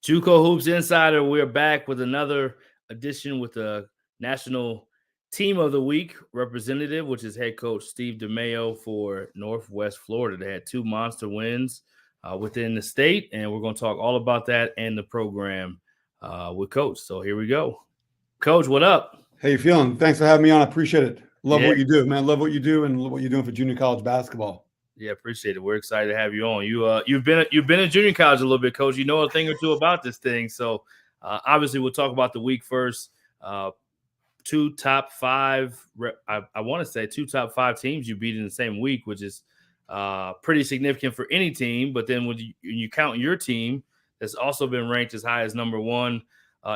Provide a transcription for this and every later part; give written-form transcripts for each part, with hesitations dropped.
JUCO Hoops Insider, we're back with another edition with the National Team of the Week representative, which is head coach Steve DeMeo for Northwest Florida. They had 2 monster wins within the state, and we're going to talk all about that and the program with Coach. So here we go. Coach, what up? How you feeling? Thanks for having me on. I appreciate it. Love what you do, man. Love what you do and love what you're doing for junior college basketball. Yeah, appreciate it. We're excited to have you on. You've been in junior college a little bit, Coach. You know a thing or two about this thing. So obviously, we'll talk about the week first. 2 top 5. I want to say 2 top 5 teams you beat in the same week, which is pretty significant for any team. But then when you count your team, that's also been ranked as high as number 1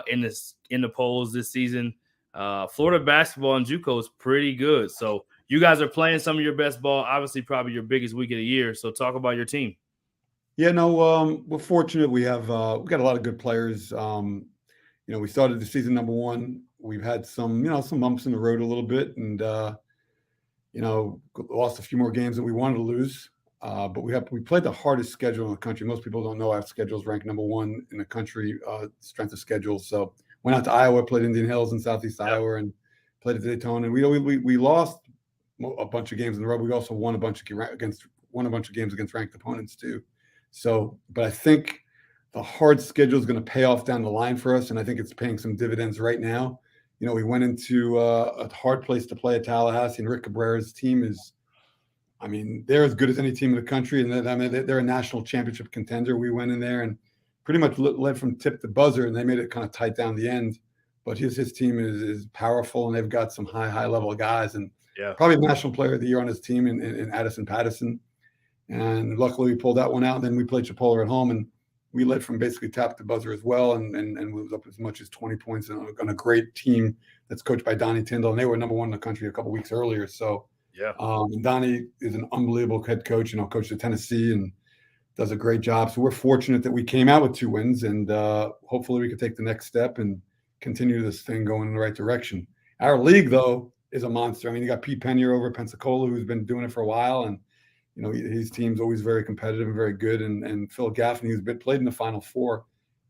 in the polls this season. Florida basketball and JUCO is pretty good. So you guys are playing some of your best ball, obviously probably your biggest week of the year. So talk about your team. Yeah, no, we're fortunate. We got a lot of good players. We started the season number 1. We've had some bumps in the road a little bit and, lost a few more games that we wanted to lose. But we played the hardest schedule in the country. Most people don't know our schedule's ranked number 1 in the country, strength of schedule. So went out to Iowa, played Indian Hills in Southeast Iowa, and played at Daytona. And we lost a bunch of games in a row. We also won a bunch of games against ranked opponents too. So, but I think the hard schedule is going to pay off down the line for us, and I think it's paying some dividends right now. We went into a hard place to play at Tallahassee, and Rick Cabrera's team they're as good as any team in the country, and they're a national championship contender. We went in there and pretty much led from tip to buzzer, and they made it kind of tight down the end. But his team is powerful, and they've got some high level guys, and probably the national player of the year on his team in Addison Patterson. And luckily we pulled that one out. And then we played Chipola at home, and we led from basically tap to buzzer as well, and was up as much as 20 points on a great team that's coached by Donnie Tyndall, and they were number 1 in the country a couple weeks earlier. So Donnie is an unbelievable head coach. Coached at Tennessee and does a great job. So we're fortunate that we came out with 2 wins, and hopefully we can take the next step and continue this thing going in the right direction. Our league, though, is a monster. You got Pete Penier over at Pensacola, who's been doing it for a while, and his team's always very competitive and very good. And Phil Gaffney, who's played in the Final Four,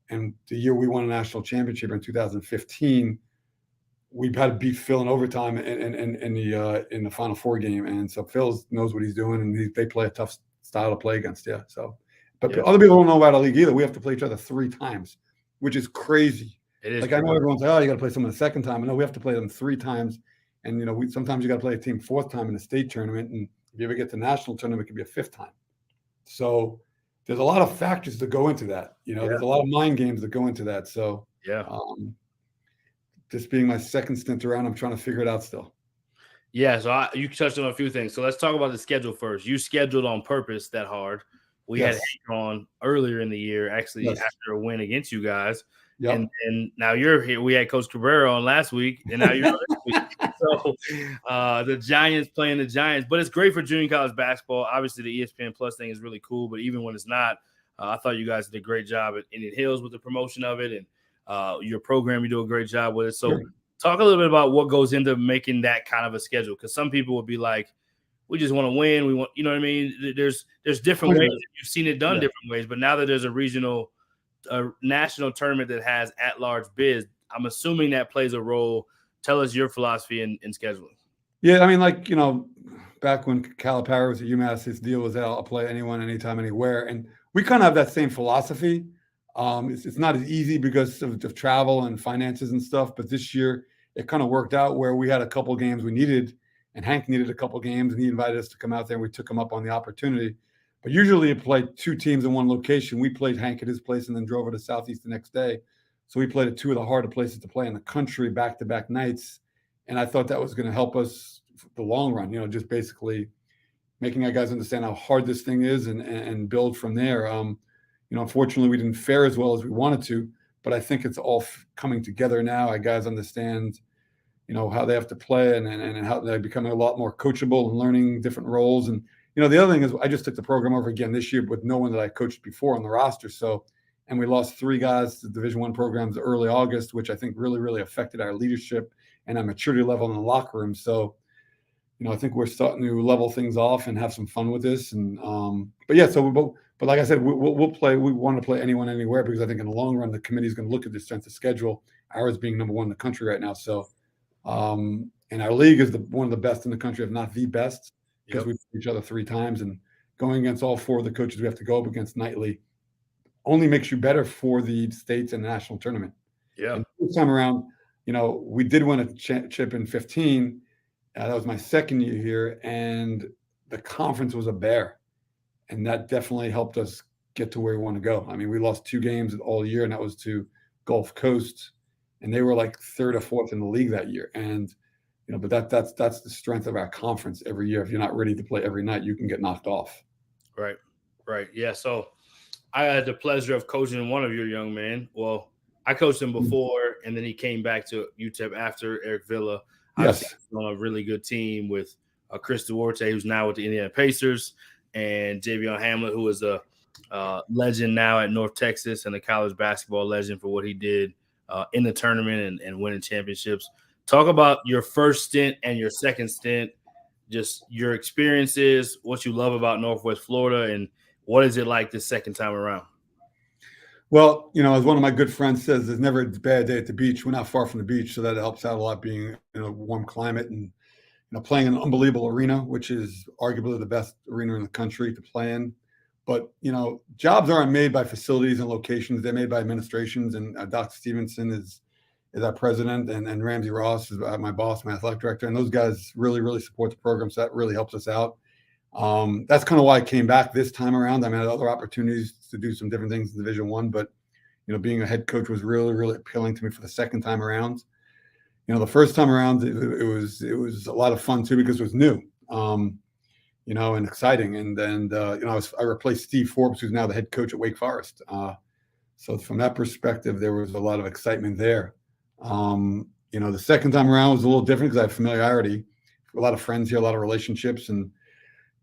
and the year we won a national championship in 2015, we had to beat Phil in overtime in the Final Four game. And so Phil knows what he's doing, and they play a tough style to play against. Yeah. So, but other people don't know about our league either. We have to play each other 3 times, which is crazy. It is. I know everyone's like, oh, you got to play someone the second time. No, we have to play them 3 times. And, sometimes you got to play a team 4th time in the state tournament. And if you ever get to the national tournament, it could be a 5th time. So there's a lot of factors that go into that. There's a lot of mind games that go into that. So this being my second stint around, I'm trying to figure it out still. Yeah, so you touched on a few things. So let's talk about the schedule first. You scheduled on purpose that hard. We had Hank on earlier in the year, actually after a win against you guys. Yep. And now you're here. We had Coach Cabrera on last week, and now you're on this week. So the Giants playing the Giants. But it's great for junior college basketball. Obviously, the ESPN Plus thing is really cool, but even when it's not, I thought you guys did a great job at Indian Hills with the promotion of it, and your program, you do a great job with it. So talk a little bit about what goes into making that kind of a schedule, because some people would be like, we just want to win. We want, you know what I mean? There's different ways. You've seen it done different ways, but now that there's a national tournament that has at-large bids, I'm assuming that plays a role. Tell us your philosophy in scheduling. Yeah, back when Calipari was at UMass, his deal was that I'll play anyone, anytime, anywhere. And we kind of have that same philosophy. It's not as easy because of travel and finances and stuff, but this year it kind of worked out where we had a couple games we needed, and Hank needed a couple games, and he invited us to come out there, and we took him up on the opportunity. But usually you play 2 teams in one location. We played Hank at his place and then drove over to Southeast the next day. So we played at 2 of the harder places to play in the country back-to-back nights. And I thought that was going to help us the long run, just basically making our guys understand how hard this thing is and build from there. Unfortunately, we didn't fare as well as we wanted to, but I think it's all coming together now. Our guys understand, how they have to play and how they're becoming a lot more coachable and learning different roles. And the other thing is I just took the program over again this year with no one that I coached before on the roster. And we lost 3 guys to Division I programs early August, which I think really, really affected our leadership and our maturity level in the locker room. So, I think we're starting to level things off and have some fun with this. And but yeah, but like I said, we'll play. We want to play anyone, anywhere, because I think in the long run, the committee is going to look at the strength of schedule. Ours being number one in the country right now. So, and our league is one of the best in the country, if not the best, because we play each other 3 times, and going against all 4 of the coaches we have to go up against nightly only makes you better for the states and the national tournament. Yeah. And this time around, we did win a chip in 15. That was my second year here, and the conference was a bear, and that definitely helped us get to where we want to go. I mean, we lost 2 games all year, and that was to Gulf Coast, and they were like 3rd or 4th in the league that year. And but that's the strength of our conference. Every year, if you're not ready to play every night, you can get knocked off. Right. Yeah. So I had the pleasure of coaching one of your young men. Well, I coached him before, and then he came back to UTEP after Eric Villa. Yes. On a really good team with Chris Duarte, who's now with the Indiana Pacers, and Javion Hamlet, who is a legend now at North Texas and a college basketball legend for what he did in the tournament and winning championships. Talk about your first stint and your second stint, just your experiences, what you love about Northwest Florida, and what is it like the second time around? Well, as one of my good friends says, there's never a bad day at the beach. We're not far from the beach, so that helps out a lot, being in a warm climate and playing in an unbelievable arena, which is arguably the best arena in the country to play in. But jobs aren't made by facilities and locations; they're made by administrations. And Dr. Stevenson is our president, and Ramsey Ross is my boss, my athletic director, and those guys really, really support the program. So that really helps us out. That's kind of why I came back this time around. I mean, I had other opportunities to do some different things in Division I, but being a head coach was really, really appealing to me for the second time around. The first time around, it was a lot of fun too, because it was new, and exciting. And then I replaced Steve Forbes, who's now the head coach at Wake Forest. So from that perspective, there was a lot of excitement there. The second time around was a little different because I have familiarity, a lot of friends here, a lot of relationships, and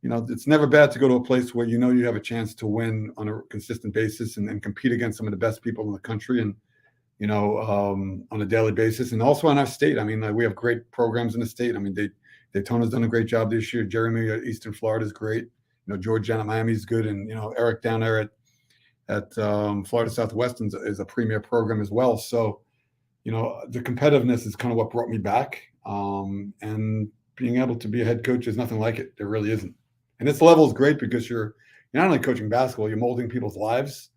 it's never bad to go to a place where you have a chance to win on a consistent basis and compete against some of the best people in the country, and on a daily basis, and also in our state. I mean, we have great programs in the state. I mean, Daytona's done a great job this year. Jeremy at Eastern Florida is great. George down at Miami is good, and Eric down there at Florida Southwestern is a premier program as well. So, the competitiveness is kind of what brought me back, and being able to be a head coach is nothing like it. There really isn't. And this level is great because you're not only coaching basketball, you're molding people's lives.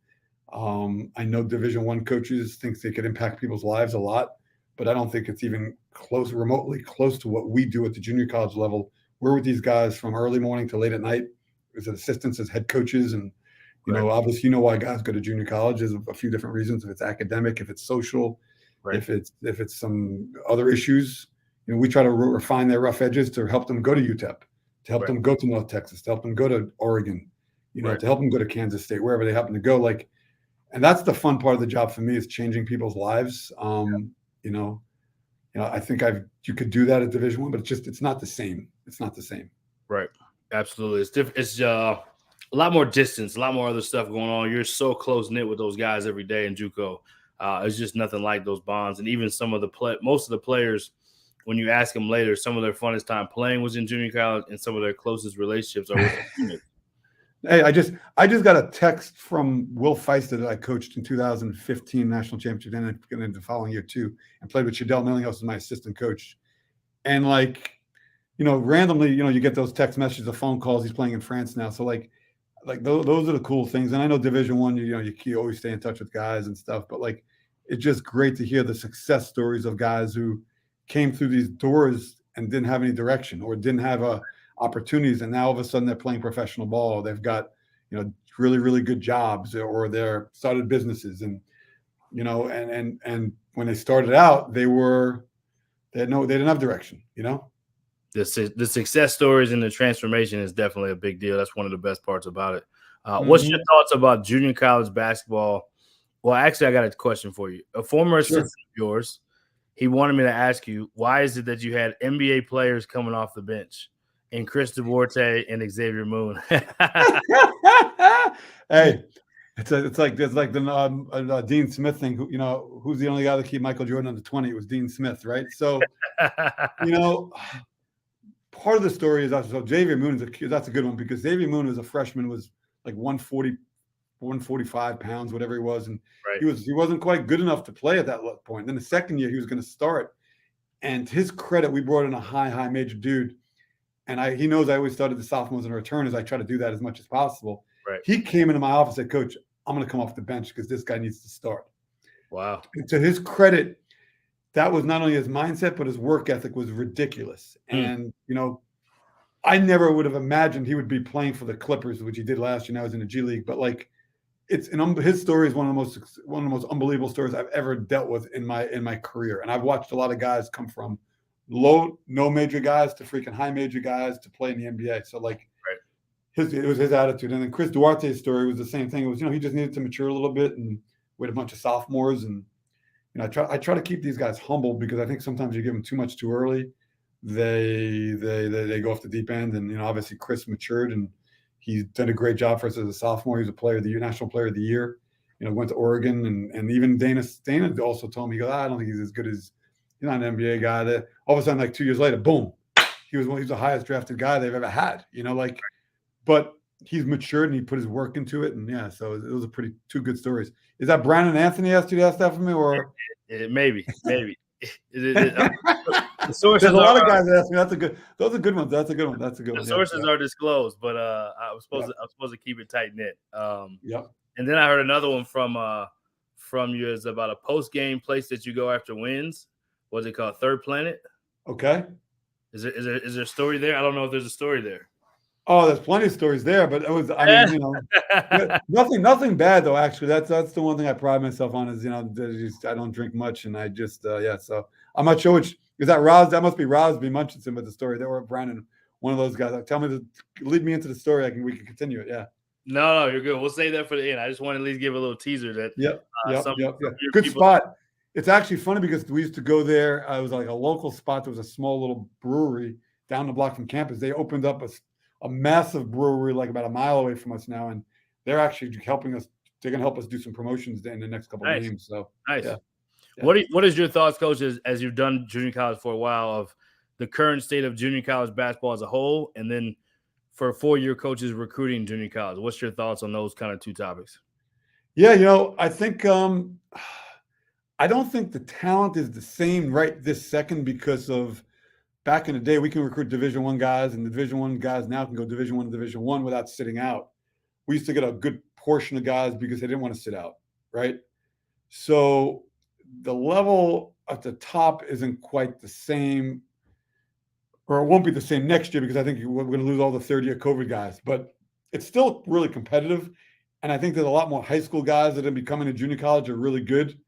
I know Division I coaches think they could impact people's lives a lot, but I don't think it's even remotely close to what we do at the junior college level. We're with these guys from early morning to late at night as assistants, as head coaches. And, obviously, why guys go to junior college. There's a few different reasons. If it's academic, if it's social, if it's some other issues, we try to refine their rough edges to help them go to UTEP, to help them go to North Texas, to help them go to Oregon, to help them go to Kansas State, wherever they happen to go. And that's the fun part of the job for me, is changing people's lives. I think you could do that at Division I, but it's not the same. It's not the same. Right. Absolutely. It's different. It's a lot more distance, a lot more other stuff going on. You're so close knit with those guys every day in JUCO. It's just nothing like those bonds. And even most of the players, when you ask them later, some of their funnest time playing was in junior college, and some of their closest relationships are with their teammates. Hey, I just got a text from Will Feister that I coached in 2015 national championship, and in the following year too, and played with Shadell Millinghouse as my assistant coach. And randomly, you get those text messages, the phone calls. He's playing in France now, so those are the cool things. And I know Division I, you always stay in touch with guys and stuff, but it's just great to hear the success stories of guys who came through these doors and didn't have any direction or didn't have opportunities, and now all of a sudden they're playing professional ball. They've got really, really good jobs, or they're started businesses, and and when they started out, they didn't have direction. The success stories and the transformation is definitely a big deal. That's one of the best parts about it. What's your thoughts about junior college basketball? Well, actually, I got a question for you. A former assistant of yours, he wanted me to ask you, why is it that you had NBA players coming off the bench and Chris Duarte and Xavier Moon? Hey, it's like the Dean Smith thing. Who's the only guy that keep Michael Jordan under 20? It was Dean Smith, right? So, part of the story is also, so Xavier Moon that's a good one, because Xavier Moon as a freshman was like 140, 145 pounds, whatever he was. And he wasn't quite good enough to play at that point. Then the second year he was going to start. And to his credit, we brought in a high major dude. And he knows I always started the sophomores and returners. I try to do that as much as possible. Right. He came into my office and said, Coach, I'm going to come off the bench because this guy needs to start. Wow. And to his credit, that was not only his mindset, but his work ethic was ridiculous. And, you know, I never would have imagined he would be playing for the Clippers, which he did last year. Now he's in the G League. But like, his story is one of the most unbelievable stories I've ever dealt with in my career. And I've watched a lot of guys come from no major guys to freaking high major guys to play in the NBA. So like, it was his attitude. And then Chris Duarte's story was the same thing. It was, you know, he just needed to mature a little bit, and we had a bunch of sophomores. And, you know, I try to keep these guys humble, because I think sometimes you give them too much too early. They go off the deep end. And, you know, obviously Chris matured, and he's done a great job for us as a sophomore. He's a player of the year, national player of the year. You know, went to Oregon, and even Dana also told me, he goes, I don't think he's as good as, he's not an NBA guy. That all of a sudden, like 2 years later, boom, he was the highest drafted guy they've ever had. You know, like, but he's matured and he put his work into it. And yeah, so it was two good stories. Is that Brandon Anthony asked you to ask that for me, or maybe? The sources. There's a lot of guys that ask me. Those are good ones. That's a good one. The sources are disclosed, but I was supposed to keep it tight knit. And then I heard another one from you is about a post game place that you go after wins. What's it called? Third Planet. Okay. Is there a story there? I don't know if there's a story there. Oh, there's plenty of stories there, but it was, I mean, you know, nothing bad though. Actually, that's the one thing I pride myself on is, you know, I don't drink much, and I just So I'm not sure which is that Roz. That must be Rosby Munchison with the story. There were Brandon, one of those guys. Tell me lead me into the story. We can continue it. Yeah. No, you're good. We'll save that for the end. I just want to at least give a little teaser that. Yep. Good spot. It's actually funny because we used to go there. It was like a local spot. There was a small little brewery down the block from campus. They opened up a massive brewery like about a mile away from us now, and they're actually helping us. They're going to help us do some promotions in the next couple of games. So nice. Yeah. What is your thoughts, Coach, as you've done junior college for a while, of the current state of junior college basketball as a whole, and then for 4-year coaches recruiting junior college? What's your thoughts on those kind of two topics? Yeah, you know, I think I don't think the talent is the same right this second, because of back in the day, we can recruit Division I guys, and the Division I guys now can go Division I to Division I without sitting out. We used to get a good portion of guys because they didn't want to sit out, right? So the level at the top isn't quite the same, or it won't be the same next year, because I think we're going to lose all the third-year COVID guys. But it's still really competitive, and I think there's a lot more high school guys that are becoming to junior college are really good.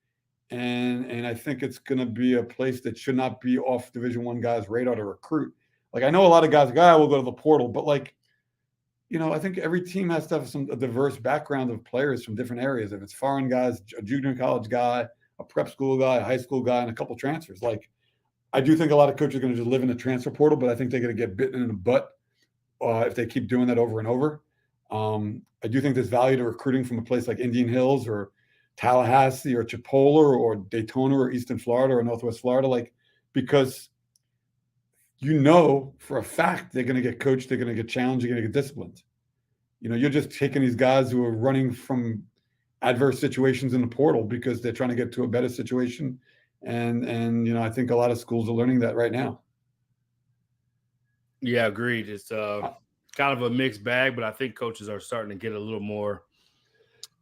And I think it's going to be a place that should not be off Division I guys' radar to recruit. Like, I know a lot of guys will go to the portal, but like, you know, I think every team has to have a diverse background of players from different areas. If it's foreign guys, a junior college guy, a prep school guy, a high school guy, and a couple transfers. Like, I do think a lot of coaches are going to just live in the transfer portal, but I think they're going to get bitten in the butt if they keep doing that over and over. I do think there's value to recruiting from a place like Indian Hills or Tallahassee or Chipola or Daytona or Eastern Florida or Northwest Florida, like, because you know for a fact they're going to get coached, they're going to get challenged, they're going to get disciplined. You know, you're just taking these guys who are running from adverse situations in the portal because they're trying to get to a better situation. And you know, I think a lot of schools are learning that right now. Yeah, agreed. It's kind of a mixed bag, but I think coaches are starting to get a little more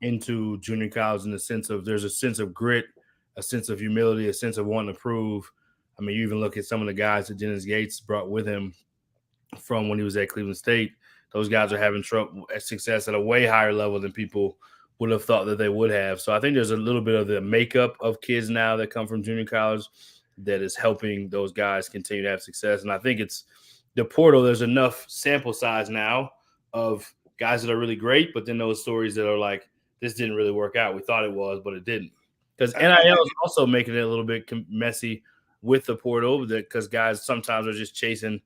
into junior college in the sense of there's a sense of grit, a sense of humility, a sense of wanting to prove. I mean, you even look at some of the guys that Dennis Gates brought with him from when he was at Cleveland State. Those guys are having success at a way higher level than people would have thought that they would have. So I think there's a little bit of the makeup of kids now that come from junior college that is helping those guys continue to have success. And I think it's the portal. There's enough sample size now of guys that are really great, but then those stories that are like, this didn't really work out. We thought it was, but it didn't. Because NIL is also making it a little bit messy with the portal, because guys sometimes are just chasing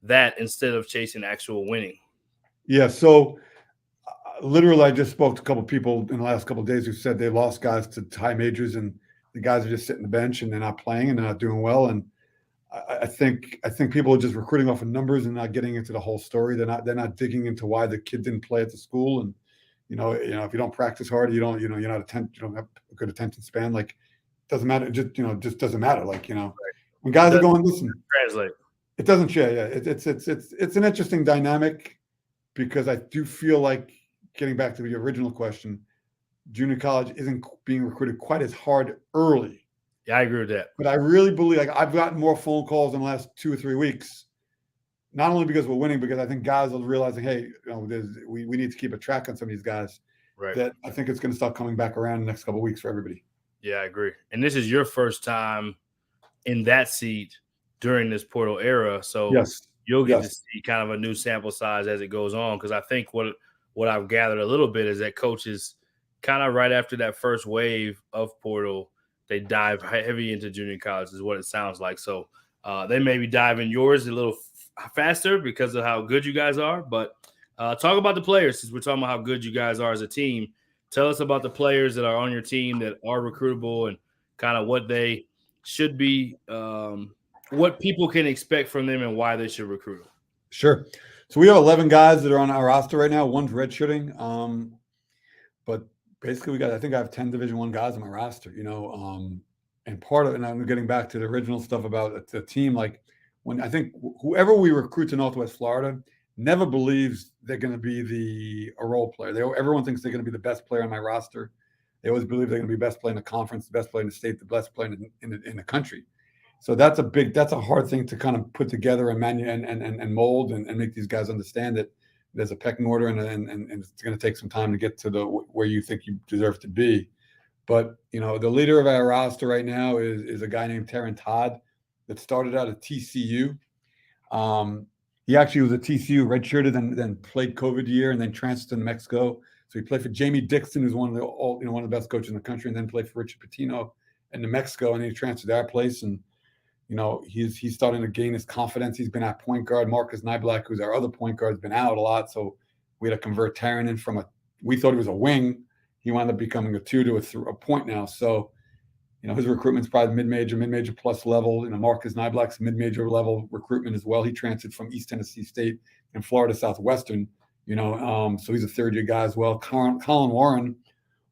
that instead of chasing actual winning. Yeah, so literally I just spoke to a couple of people in the last couple of days who said they lost guys to high majors, and the guys are just sitting the bench and they're not playing and they're not doing well. And I think people are just recruiting off of numbers and not getting into the whole story. They're not digging into why the kid didn't play at the school. And if you don't practice hard, you don't you're not you don't have a good attention span. Like, it doesn't matter. It just doesn't matter. Like, when guys are going, listen, translate. It doesn't. Yeah. It's an interesting dynamic, because I do feel like, getting back to the original question, junior college isn't being recruited quite as hard early. Yeah, I agree with that. But I really believe, like, I've gotten more phone calls in the last 2 or 3 weeks, not only because we're winning, because I think guys are realizing, hey, we need to keep a track on some of these guys. Right. That I think it's going to start coming back around in the next couple of weeks for everybody. Yeah, I agree. And this is your first time in that seat during this portal era, so yes, you'll get to see kind of a new sample size as it goes on. Because I think what I've gathered a little bit is that coaches kind of right after that first wave of portal, they dive heavy into junior college, is what it sounds like. So they maybe dive in yours a little faster because of how good you guys are. But talk about the players, since we're talking about how good you guys are as a team. Tell us about the players that are on your team that are recruitable, and kind of what they should be, what people can expect from them, and why they should recruit them. Sure. So we have 11 guys that are on our roster right now. One's redshirting. But basically, I think I have 10 Division I guys on my roster, and part of it, and I'm getting back to the original stuff about the team. Like, when I think whoever we recruit to Northwest Florida never believes they're going to be a role player. Everyone thinks they're going to be the best player on my roster. They always believe they're going to be best player in the conference, the best player in the state, the best player in the country. So that's a hard thing to kind of put together and mold and make these guys understand that there's a pecking order, and it's going to take some time to get to where you think you deserve to be. But the leader of our roster right now is a guy named Terran Todd that started out at TCU. He actually was at TCU, redshirted, and then played COVID year, and then transferred to New Mexico. So he played for Jamie Dixon, who's one of the best coaches in the country, and then played for Richard Pitino in New Mexico, and he transferred to our place. And he's starting to gain his confidence. He's been at point guard. Marcus Nyblack, who's our other point guard, has been out a lot, so we had to convert Terran in from we thought he was a wing. He wound up becoming a 2 to a point now. So his recruitment's probably mid-major plus level. Marcus Nyblack's mid-major level recruitment as well. He transferred from East Tennessee State and Florida Southwestern. So he's a third-year guy as well. Colin Warren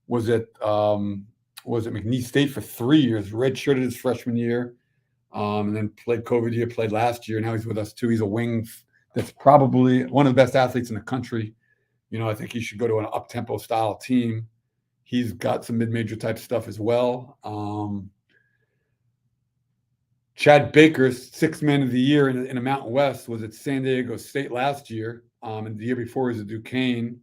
was at McNeese State for 3 years, redshirted his freshman year, and then played COVID year, played last year. Now he's with us too. He's a wing that's probably one of the best athletes in the country. I think he should go to an up-tempo style team. He's got some mid-major type stuff as well. Chad Baker, 6th man of the year in the Mountain West, was at San Diego State last year. And the year before he was at Duquesne.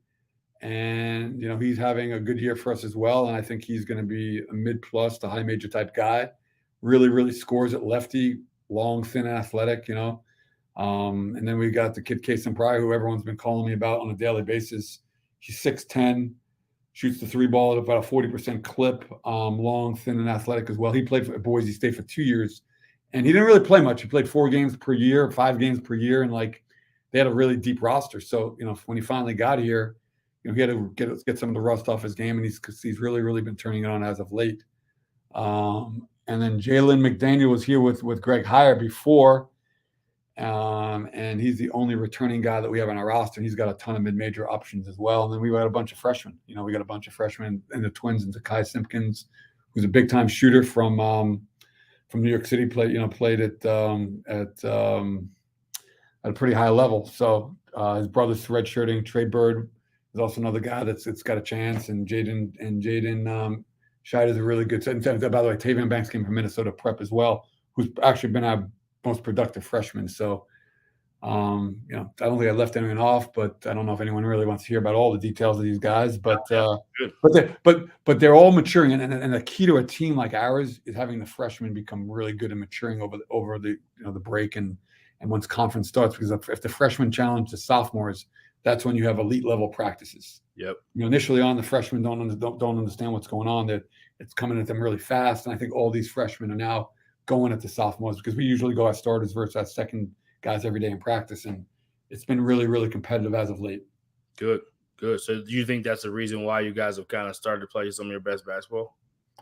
And, he's having a good year for us as well. And I think he's going to be a mid-plus to high-major type guy. Really, really scores at lefty, long, thin, athletic, And then we got the kid Kason Pryor, who everyone's been calling me about on a daily basis. He's 6'10", shoots the 3 ball at about a 40% clip, long, thin, and athletic as well. He played for Boise State for 2 years, and he didn't really play much. He played 4 games per year, 5 games per year, and they had a really deep roster. So when he finally got here, he had to get some of the rust off his game, and he's really, really been turning it on as of late. And then Jalen McDaniel was here with Greg Heyer before. And he's the only returning guy that we have on our roster. And he's got a ton of mid-major options as well. And then we got a bunch of freshmen. We got a bunch of freshmen in the Twins, and Zakai Simpkins, who's a big-time shooter from New York City. Played at a pretty high level. So his brother's redshirting. Trey Bird is also another guy that's got a chance. And Jaden Scheid is a really good. By the way, Tavian Banks came from Minnesota Prep as well, who's actually been our most productive freshman. So, I don't think I left anyone off, but I don't know if anyone really wants to hear about all the details of these guys. But they're all maturing, and the key to a team like ours is having the freshmen become really good and maturing over the the break and once conference starts. Because if the freshmen challenge the sophomores, that's when you have elite level practices. Yep. Initially on, the freshmen don't understand what's going on. That it's coming at them really fast, and I think all these freshmen are now going at the sophomores, because we usually go at starters versus at second guys every day in practice, and it's been really, really competitive as of late. Good. So do you think that's the reason why you guys have kind of started to play some of your best basketball?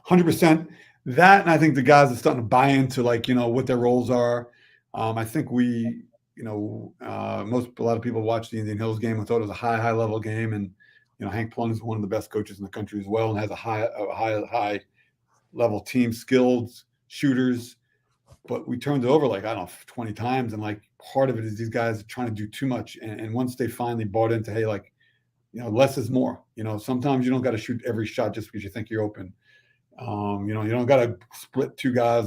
100%. That, and I think the guys are starting to buy into what their roles are. I think we, a lot of people watched the Indian Hills game and thought it was a high level game. And, Hank Plum is one of the best coaches in the country as well and has a high level team, skilled shooters. But we turned it over 20 times. And part of it is these guys are trying to do too much. And once they finally bought into, hey, less is more. Sometimes you don't got to shoot every shot just because you think you're open. You don't got to split two guys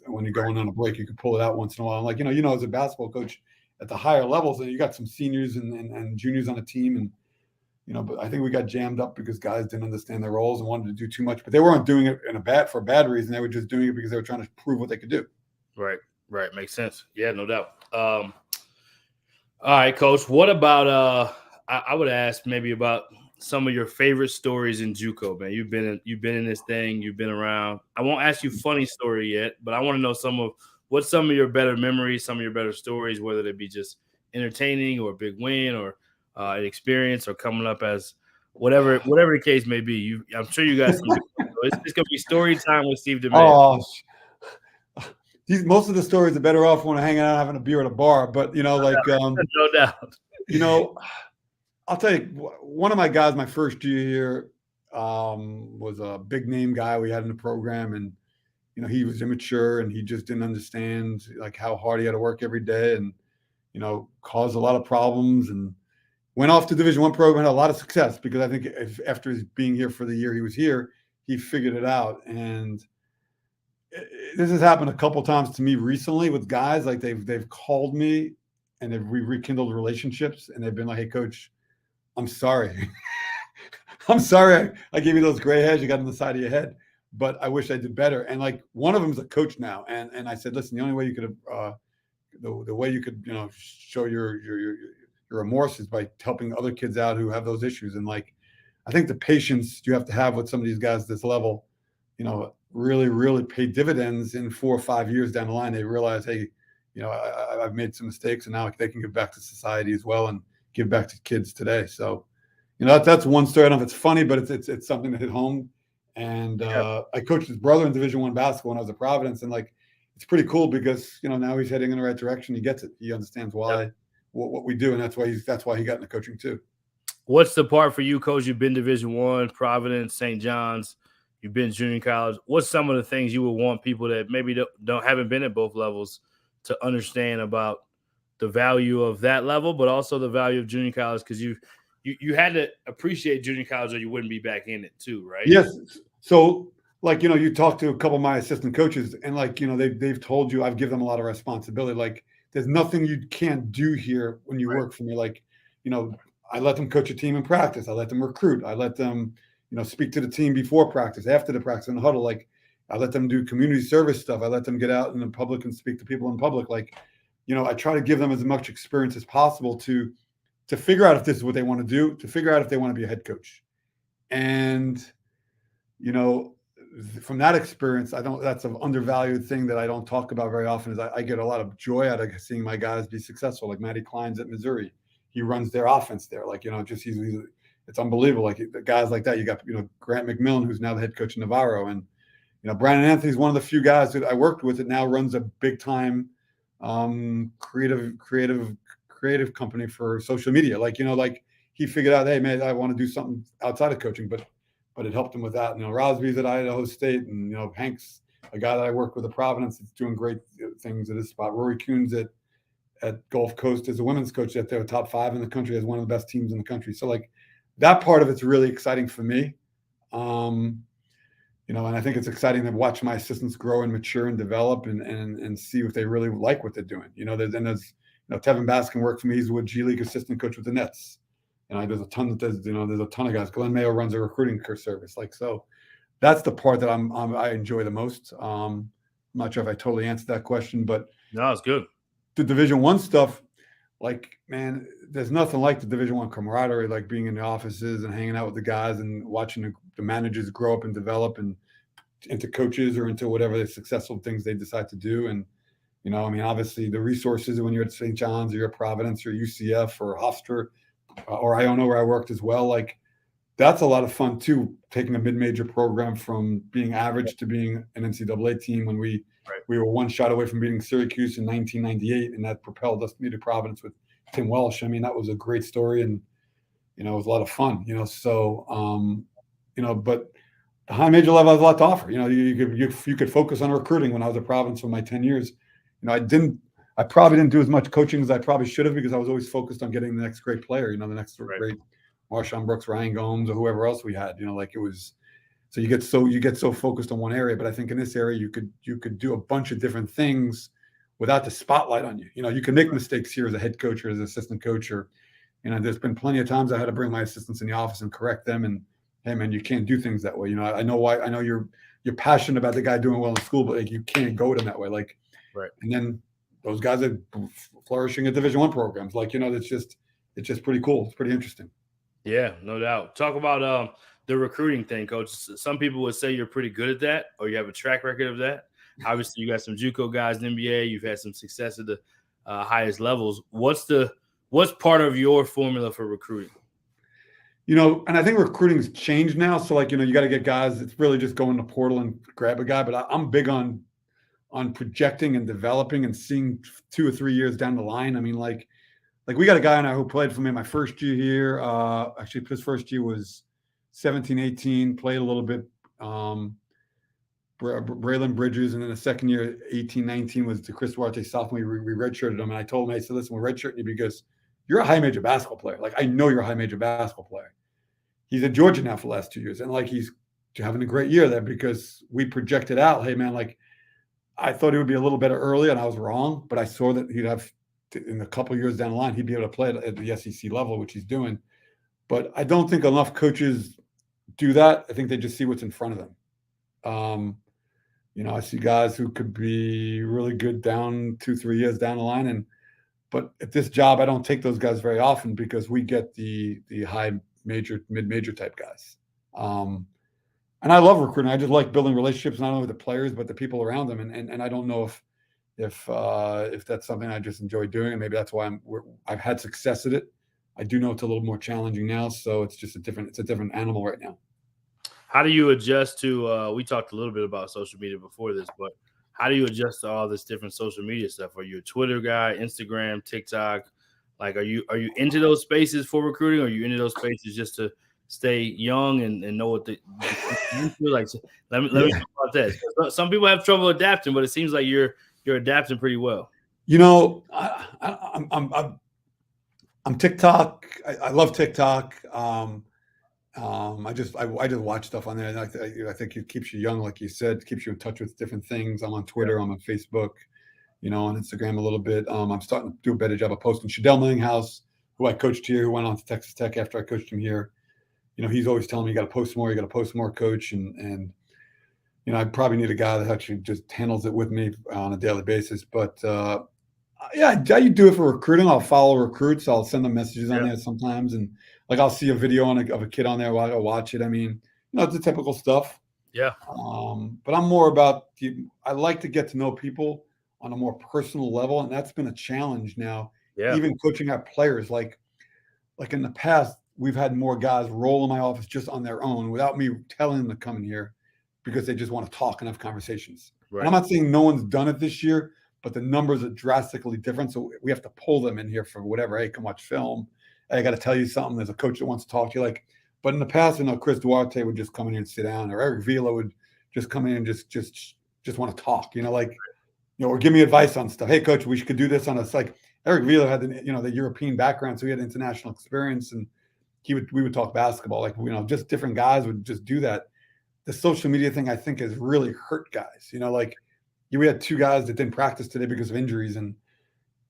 when you're going on a break. You can pull it out once in a while. And as a basketball coach at the higher levels, and you got some seniors and juniors on the team, and but I think we got jammed up because guys didn't understand their roles and wanted to do too much. But they weren't doing it for a bad reason. They were just doing it because they were trying to prove what they could do. Right. Makes sense. Yeah, no doubt. All right, Coach. What about I would ask maybe about some of your favorite stories in JUCO, man. You've been in this thing, you've been around. I won't ask you funny story yet, but I want to know some of your better memories, some of your better stories, whether they be just entertaining or a big win or an experience or coming up as whatever the case may be. I'm sure you guys it's gonna be story time with Steve DeMeo. Most of the stories are better off when I'm hanging out having a beer at a bar, but no doubt. I'll tell you, one of my guys, my first year here, was a big name guy we had in the program, and he was immature and he just didn't understand how hard he had to work every day, and caused a lot of problems, and went off to Division I program, had a lot of success because I think after his being here for the year he was here, he figured it out. And this has happened a couple times to me recently with guys. They've called me and we rekindled relationships, and they've been like, "Hey, Coach, I'm sorry. I'm sorry I gave you those gray hairs you got on the side of your head, but I wish I did better." And one of them is a coach now. And I said, "Listen, the only way you could the way you could, show your remorse is by helping other kids out who have those issues." And I think the patience you have to have with some of these guys at this level, really, really pay dividends in 4 or 5 years down the line. They realize, hey, I've made some mistakes, and now they can give back to society as well and give back to kids today. So, that's one story. I don't know if it's funny, but it's something that hit home. And I coached his brother in Division I basketball when I was at Providence, and it's pretty cool because now he's heading in the right direction. He gets it. He understands why what we do, and that's why he got into coaching too. What's the part for you, Coach? You've been Division I, Providence, St. John's. You've been junior college. What's some of the things you would want people that maybe haven't been at both levels to understand about the value of that level, but also the value of junior college? Because you had to appreciate junior college or you wouldn't be back in it too, right? Yes. So you talk to a couple of my assistant coaches, and they've told you I've given them a lot of responsibility. There's nothing you can't do here when you work for me. I let them coach a team in practice. I let them recruit. I let them speak to the team before practice, after the practice, in the huddle. I let them do community service stuff. I let them get out in the public and speak to people in public. I try to give them as much experience as possible to figure out if this is what they want to do, to figure out if they want to be a head coach. And, from that experience, that's an undervalued thing that I don't talk about very often, is I get a lot of joy out of seeing my guys be successful. Like Matty Klein's at Missouri. He runs their offense there. It's unbelievable. Guys like that, you got, Grant McMillan, who's now the head coach of Navarro. And, Brandon Anthony's one of the few guys that I worked with that now runs a big time creative company for social media. He figured out, hey man, I want to do something outside of coaching, but it helped him with that. Rosby's at Idaho State, and Hank's a guy that I work with at Providence that's doing great things at his spot. Rory Kuhn's at Gulf Coast as a women's coach that they're top 5 in the country, as one of the best teams in the country. So that part of it's really exciting for me. And I think it's exciting to watch my assistants grow and mature and develop and see if they really like what they're doing. There's Tevin Baskin worked for me. He's a G League assistant coach with the Nets. There's a ton of guys. Glenn Mayo runs a recruiting service. So that's the part that I enjoy the most. I'm not sure if I totally answered that question, but no, it's good. The Division I stuff, man, there's nothing like the Division I camaraderie, being in the offices and hanging out with the guys and watching the managers grow up and develop and into coaches or into whatever the successful things they decide to do. And, obviously the resources when you're at St. John's or you're at Providence or UCF or Hofstra, or I don't know where I worked as well. That's a lot of fun too, taking a mid-major program from being average to being an NCAA team when we We were one shot away from beating Syracuse in 1998, and that propelled us to Providence with Tim Welsh. I mean, that was a great story, and it was a lot of fun. So but the high major level has a lot to offer. You could focus on recruiting. When I was at Providence for my 10 years, I probably didn't do as much coaching as I probably should have, because I was always focused on getting the next great player, the next great Marshawn Brooks, Ryan Gomes, or whoever else we had. It was. So you get so focused on one area, but I think in this area you could do a bunch of different things without the spotlight on you. You can make mistakes here as a head coach or as an assistant coach, or there's been plenty of times I had to bring my assistants in the office and correct them. And hey, man, you can't do things that way. I know why. I know you're passionate about the guy doing well in school, but you can't go to him that way. And then those guys are flourishing at Division I programs. It's just pretty cool. It's pretty interesting. Yeah, no doubt. Talk about the recruiting thing, Coach. Some people would say you're pretty good at that, or you have a track record of that. Obviously, you got some JUCO guys in the NBA. You've had some success at the highest levels. What's part of your formula for recruiting? And I think recruiting's changed now. So you got to get guys. It's really just go in the portal and grab a guy. But I'm big on projecting and developing and seeing 2 or 3 years down the line. I mean, we got a guy on who played for me my first year here. Actually, his first year was 17, 18, played a little bit. Braylon Bridges, and then the second year, 18, 19, was the Chris Duarte sophomore. We redshirted him, and I told him, I said, listen, we're redshirting you because you're a high major basketball player. I know you're a high major basketball player. He's at Georgia now for the last 2 years, and he's having a great year there because we projected out, hey, man, I thought he would be a little better early, and I was wrong, but I saw that he'd have, in a couple of years down the line, he'd be able to play at the SEC level, which he's doing. But I don't think enough coaches do that. I think they just see what's in front of them. I see guys who could be really good down 2-3 years down the line, but at this job, I don't take those guys very often because we get the high major, mid-major type guys. And I love recruiting. I just like building relationships, not only with the players but the people around them. And I don't know if that's something I just enjoy doing, and maybe that's why I've had success at it. I do know it's a little more challenging now, so it's a different animal right now. How do you adjust to? We talked a little bit about social media before this, but how do you adjust to all this different social media stuff? Are you a Twitter guy, Instagram, TikTok? Are you into those spaces for recruiting, or are you into those spaces just to stay young and know what the let me talk about that. Some people have trouble adapting, but it seems like you're adapting pretty well. I'm TikTok. I love TikTok. I just watch stuff on there. I think it keeps you young, like you said, keeps you in touch with different things. I'm on Twitter. I'm on Facebook. On Instagram a little bit. I'm starting to do a better job of posting. Shadell Millinghouse, who I coached here, who went on to Texas Tech after I coached him here. He's always telling me you got to post more, coach. And I probably need a guy that actually just handles it with me on a daily basis. But I do it for recruiting. I'll follow recruits. I'll send them messages on there sometimes, and I'll see a video of a kid on there while I watch it. I mean, it's the typical stuff. Yeah. But I'm more about I like to get to know people on a more personal level, and that's been a challenge now. Yeah. Even coaching our players, like in the past, we've had more guys roll in my office just on their own without me telling them to come in here because they just want to talk and have conversations. Right. And I'm not saying no one's done it this year, but the numbers are drastically different. So we have to pull them in here for whatever. Hey, come watch film. Hey, I got to tell you something. There's a coach that wants to talk to you. But in the past, Chris Duarte would just come in here and sit down, or Eric Vila would just come in and just want to talk, or give me advice on stuff. Hey, coach, we could do this on us. Eric Vila had the European background, so he had international experience, and we would talk basketball. Just different guys would just do that. The social media thing, I think, has really hurt guys. We had 2 guys that didn't practice today because of injuries, and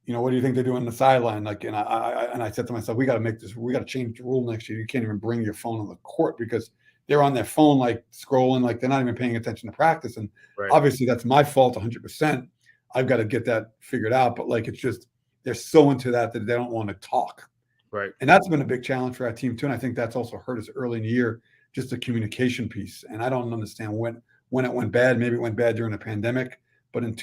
what do you think they're doing on the sideline? And I said to myself, we got to change the rule next year. You can't even bring your phone on the court because they're on their phone, scrolling, they're not even paying attention to practice. And obviously that's my fault 100%. I've got to get that figured out. But it's just, they're so into that they don't want to talk. Right. And that's been a big challenge for our team too. And I think that's also hurt us early in the year, just the communication piece. And I don't understand when it went bad. Maybe it went bad during the pandemic. But from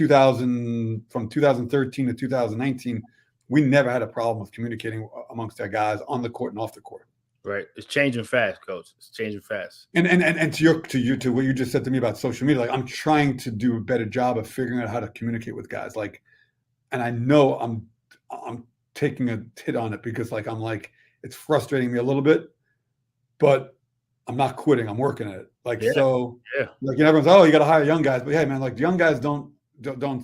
2013 to 2019, we never had a problem with communicating amongst our guys on the court and off the court. Right. It's changing fast, coach. It's changing fast. And to what you just said to me about social media, like I'm trying to do a better job of figuring out how to communicate with guys. Like, and I know I'm taking a hit on it because like I'm like it's frustrating me a little bit, but I'm not quitting. I'm working at it. Like so, like everyone's you got to hire young guys, but hey, man, like young guys don't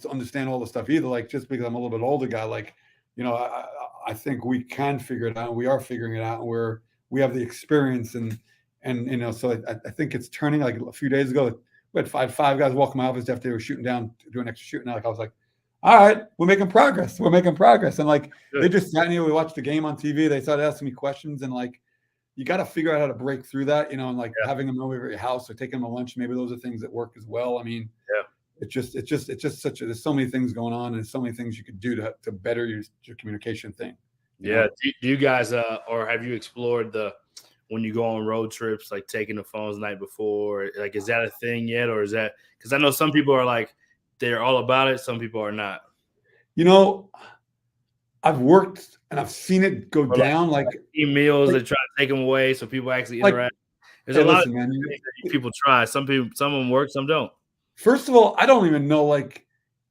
understand all the stuff either. Like just because I'm a little bit older guy, like I think we can figure it out. We are figuring it out, and we have the experience and so I think it's turning. Like a few days ago, we had five guys walk in my office after they were shooting down, doing extra shooting. Like I was like, all right, we're making progress. And like they just sat here, we watched the game on TV. They started asking me questions, and like you got to figure out how to break through that, and like having them over at your house or taking them to lunch. Maybe those are things that work as well. I mean, it's just there's so many things going on, and there's so many things you could do to better your communication thing. Yeah. Do you guys or have you explored when you go on road trips, like taking the phones the night before? Like, is that a thing yet, or is that because I know some people are like they're all about it, some people are not. I've worked and I've seen it go down. Like emails that try to take them away, so people actually interact. There's a lot of things that people try. Some of them work, some don't. First of all, I don't even know like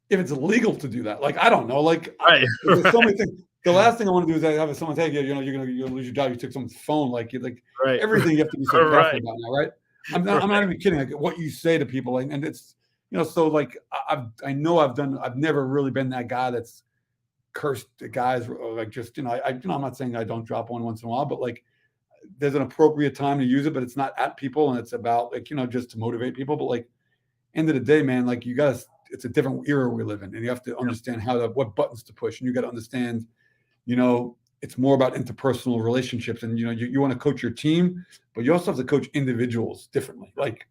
if it's illegal to do that. Like I don't know. Like there's so many things. The last thing I want to do is have someone take you. You're gonna lose your job. You took someone's phone. Like everything you have to be so careful about now, right? I'm not even kidding. Like what you say to people, and it's so like I know I've never really been that guy that's cursed guys or like just I'm not saying I don't drop one once in a while, but like there's an appropriate time to use it, but it's not at people and it's about like just to motivate people. But like end of the day, man, like it's a different era we live in, and you have to understand what buttons to push, and you got to understand it's more about interpersonal relationships, and you want to coach your team, but you also have to coach individuals differently. Like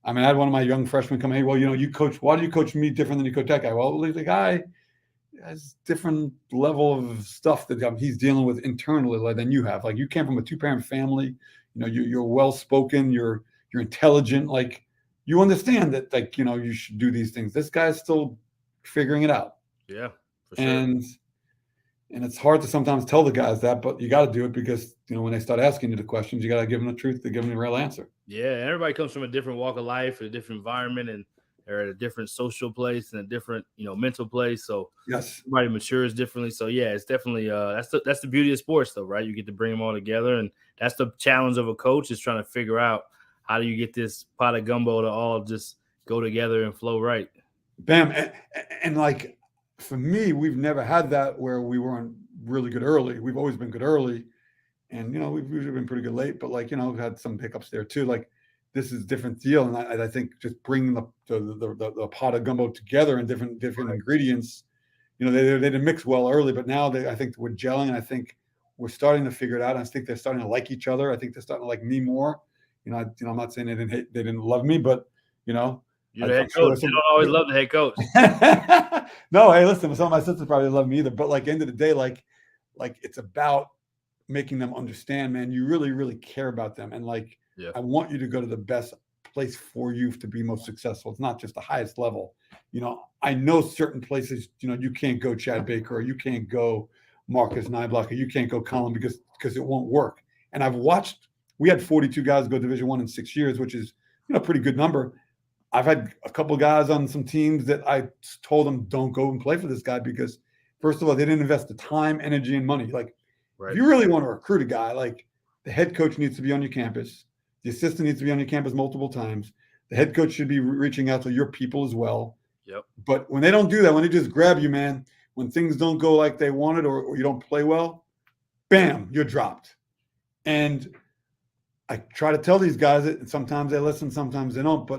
I mean, I had one of my young freshmen come, hey, well, you coach, why do you coach me different than you coach that guy? Well, the guy has different level of stuff that he's dealing with internally than you have. Like you came from a 2-parent family, you're well-spoken, you're intelligent, like you understand that like, you should do these things. This guy's still figuring it out. Yeah, for sure. And it's hard to sometimes tell the guys that, but you got to do it because, when they start asking you the questions, you got to give them the truth to give them the real answer. Yeah. Everybody comes from a different walk of life, a different environment, and they're at a different social place and a different, mental place. So yes, everybody matures differently. So yeah, it's definitely that's the beauty of sports, though, right? You get to bring them all together, and that's the challenge of a coach is trying to figure out how do you get this pot of gumbo to all just go together and flow right. Bam, and like for me, we've never had that where we weren't really good early. We've always been good early, and we've usually been pretty good late. But like we've had some hiccups there too. Like this is a different deal, and I think just bringing the pot of gumbo together and different ingredients, they didn't mix well early, but now I think we're gelling, and I think we're starting to figure it out. I think they're starting to like each other. I think they're starting to like me more. I'm not saying they didn't love me, but you're the head coach. You don't always love the head coach. No, hey, listen, some of my sisters probably love me either, but like end of the day, like it's about making them understand, man, you really, really care about them. And like, I want you to go to the best place for you to be most successful. It's not just the highest level. I know certain places, you can't go Chad Baker, or you can't go Marcus Nyblock, or you can't go Colin because it won't work. And I've watched, we had 42 guys go Division I in 6 years, which is, a pretty good number. I've had a couple of guys on some teams that I told them don't go and play for this guy because, first of all, they didn't invest the time, energy, and money. Like, if you really want to recruit a guy, like the head coach needs to be on your campus. The assistant needs to be on your campus multiple times. The head coach should be reaching out to your people as well. Yep. But when they don't do that, when they just grab you, man, when things don't go like they wanted or you don't play well, bam, you're dropped. And I try to tell these guys it, and sometimes they listen, sometimes they don't.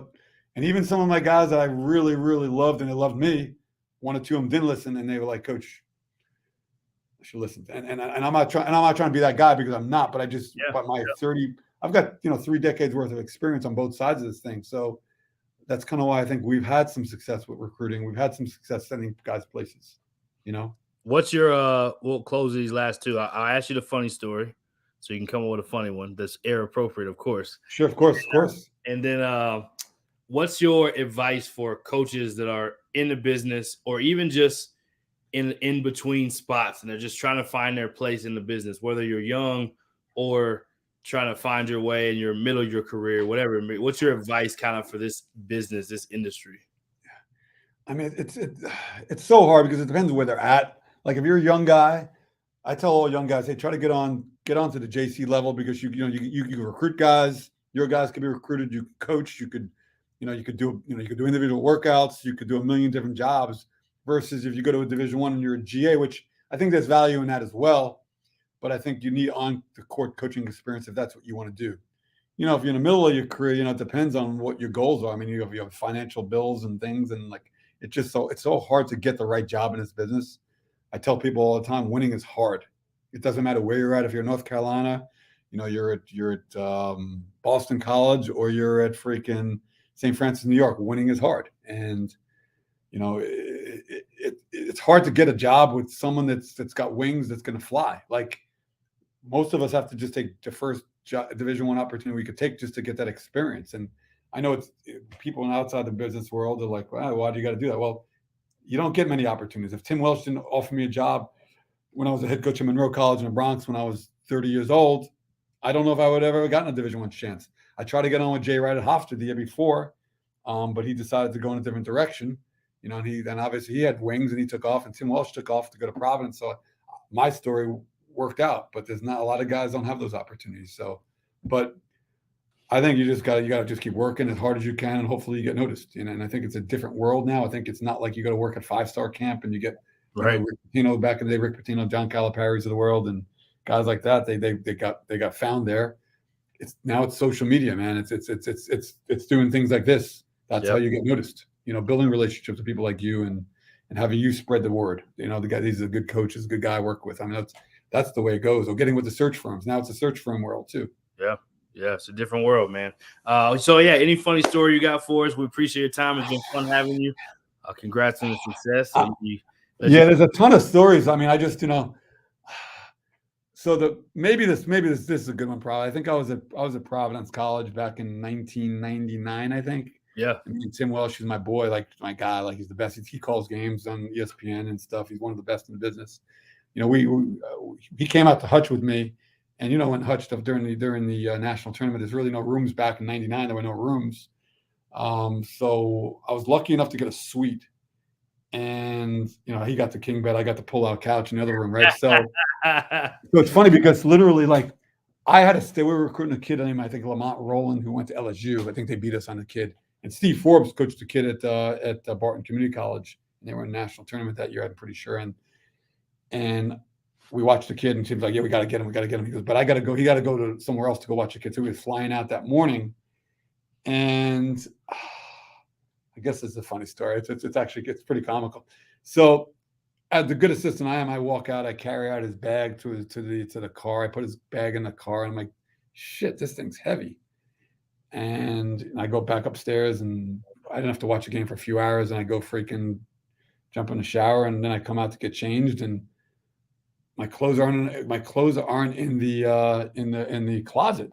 And even some of my guys that I really, really loved and they loved me, 1 or 2 of them didn't listen, and they were like, Coach, I should listen. And I'm not trying to be that guy because I'm not, but I just about my 30, I've got 3 decades worth of experience on both sides of this thing. So that's kind of why I think we've had some success with recruiting. We've had some success sending guys places. What's your we'll close these last 2. I'll ask you the funny story, so you can come up with a funny one that's air appropriate, of course. Sure, of course. And then what's your advice for coaches that are in the business or even just in between spots and they're just trying to find their place in the business, whether you're young or trying to find your way in your middle of your career, whatever, what's your advice kind of for this business, this industry? I mean, it's so hard because it depends where they're at. Like if you're a young guy, I tell all young guys, hey, try to get onto the JC level because you can recruit guys. Your guys can be recruited. You can coach. You could do individual workouts. You could do a million different jobs. Versus if you go to a Division I and you're a GA, which I think there's value in that as well. But I think you need on the court coaching experience if that's what you want to do. If you're in the middle of your career, it depends on what your goals are. I mean, you have financial bills and things, and like it's so hard to get the right job in this business. I tell people all the time, winning is hard. It doesn't matter where you're at. If you're in North Carolina, you're at Boston College or you're at freaking St. Francis, New York. Winning is hard, and it's hard to get a job with someone that's got wings that's going to fly. Like most of us have to just take the first Division I opportunity we could take just to get that experience. And I know it's people outside the business world are like, well, why do you got to do that? Well, you don't get many opportunities. If Tim Welsh didn't offer me a job when I was a head coach at Monroe College in the Bronx when I was 30 years old, I don't know if I would have ever gotten a Division I chance. I tried to get on with Jay Wright at Hofstra the year before, but he decided to go in a different direction. And obviously he had wings and he took off, and Tim Welsh took off to go to Providence. So my story worked out, but there's not a lot of guys don't have those opportunities. So, but I think you got to just keep working as hard as you can, and hopefully you get noticed. And I think it's a different world now. I think it's not like you go to work at 5-star camp and you get right. Rick Pitino back in the day, Rick Pitino, John Calipari's of the world, and guys like that. They got found there. It's social media, man. It's doing things like this. That's how you get noticed. Building relationships with people like you and having you spread the word. The guy, these are good coaches, good guy I work with. I mean, that's the way it goes. Or getting with the search firms. Now it's a search firm world too. Yeah, it's a different world, man. So yeah, any funny story you got for us? We appreciate your time. It's been fun having you. Congrats on the success. There's a ton of stories. I mean, I just so maybe this is a good one. Probably. I think I was at Providence College back in 1999. I think. Yeah. I mean, Tim Welsh is my boy, like my guy. Like he's the best. He calls games on ESPN and stuff. He's one of the best in the business. He came out to Hutch with me. And when Hutch stuff during the national tournament, there's really no rooms back in '99. There were no rooms, so I was lucky enough to get a suite. And he got the king bed, I got the pull-out couch in the other room, right? So it's funny because literally, like, I had to stay. We were recruiting a kid named I think Lamont Rowland who went to LSU. I think they beat us on the kid. And Steve Forbes coached the kid at Burton Community College, and they were in a national tournament that year. I'm pretty sure. And we watched the kid, and Tim's like, yeah, we got to get him. We got to get him. He goes, but I got to go. He got to go to somewhere else to go watch the kid. So he was flying out that morning. And I guess it's a funny story. It's pretty comical. So as the good assistant I am, I walk out, I carry out his bag to the car. I put his bag in the car, and I'm like, shit, this thing's heavy. And I go back upstairs, and I didn't have to watch a game for a few hours, and I go freaking jump in the shower, and then I come out to get changed, and my clothes aren't in the closet.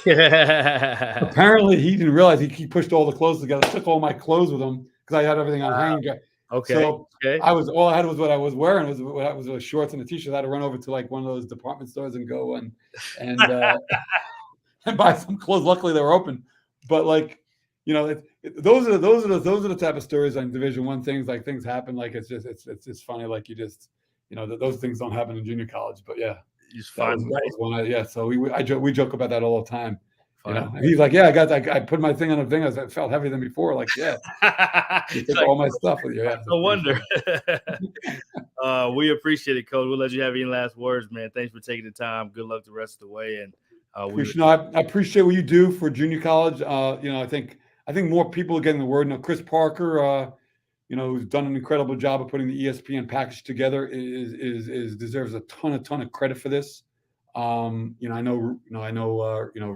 Apparently, he didn't realize he pushed all the clothes together, took all my clothes with him because I had everything on hanging. Okay. So all I had was what I was wearing was shorts and a t-shirt. I had to run over to like one of those department stores and go and and buy some clothes. Luckily, they were open. But like, those are the type of stories on Division I things. Like things happen. Like it's just funny. Like you just. Those things don't happen in junior college, but yeah, So we joke about that all the time. And he's like, yeah, I put my thing on a thing. I felt heavier than before. Like, yeah, you take all my stuff with you. Yeah, no wonder. We appreciate it, Coach. We'll let you have any last words, man. Thanks for taking the time. Good luck the rest of the way. And I appreciate what you do for junior college. I think more people are getting the word. Chris Parker. Who's done an incredible job of putting the ESPN package together, deserves a ton of credit for this. I know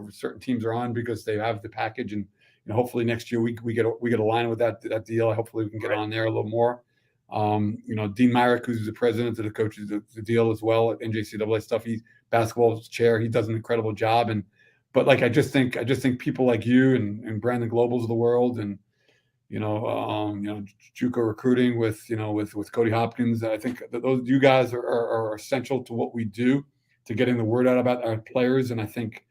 certain teams are on because they have the package, and hopefully next year we get aligned with that deal. Hopefully we can get on there a little more. Dean Myrick, who's the president of the coaches, the deal as well at NJCAA stuff. He's basketball chair. He does an incredible job, but I just think people like you and Brandon Globals of the world and. JUCO recruiting with Cody Hopkins. I think that those you guys are essential to what we do. to getting the word out about our players. And I think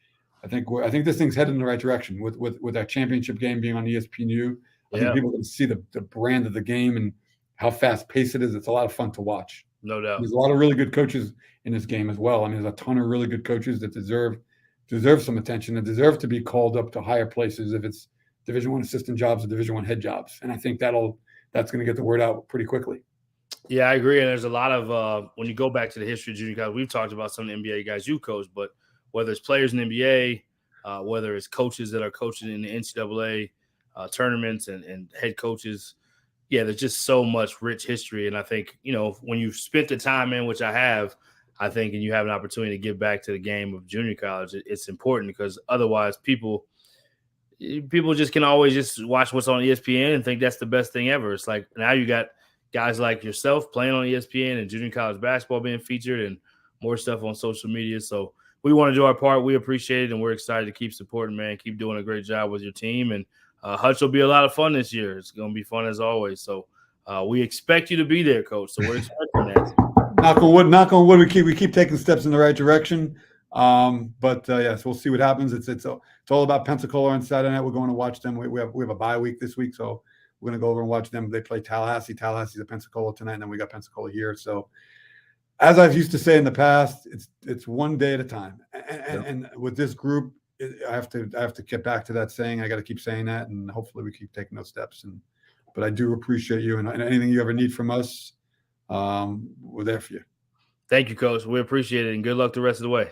this thing's headed in the right direction with our championship game being on ESPNU. I think people can see the brand of the game and how fast paced it is. It's a lot of fun to watch. No doubt. There's a lot of really good coaches in this game as well. I mean, there's a ton of really good coaches that deserve some attention and deserve to be called up to higher places if it's Division I assistant jobs or Division I head jobs. And I think that's going to get the word out pretty quickly. Yeah, I agree. And there's a lot of when you go back to the history of junior college, we've talked about some of the NBA guys, JUCOs, but whether it's players in the NBA, whether it's coaches that are coaching in the NCAA tournaments and head coaches, yeah, there's just so much rich history. And I think, when you've spent the time in, which I have, I think, and you have an opportunity to give back to the game of junior college, it's important because otherwise people just can always just watch what's on ESPN and think that's the best thing ever. It's like now you got guys like yourself playing on ESPN and junior college basketball being featured and more stuff on social media. So we want to do our part. We appreciate it, and we're excited to keep supporting, man. Keep doing a great job with your team. And Hutch will be a lot of fun this year. It's going to be fun as always. So we expect you to be there, Coach. So we're expecting that. Knock on wood. We keep taking steps in the right direction. But yes, we'll see what happens. It's all about Pensacola on Saturday night. We're going to watch them. We have a bye week this week, so we're going to go over and watch them. They play Tallahassee. Tallahassee's at Pensacola tonight, and then we got Pensacola here. So, as I've used to say in the past, it's one day at a time. And with this group, I have to get back to that saying. I got to keep saying that, and hopefully we keep taking those steps. But I do appreciate you, and anything you ever need from us, we're there for you. Thank you, Coach. We appreciate it, and good luck the rest of the way.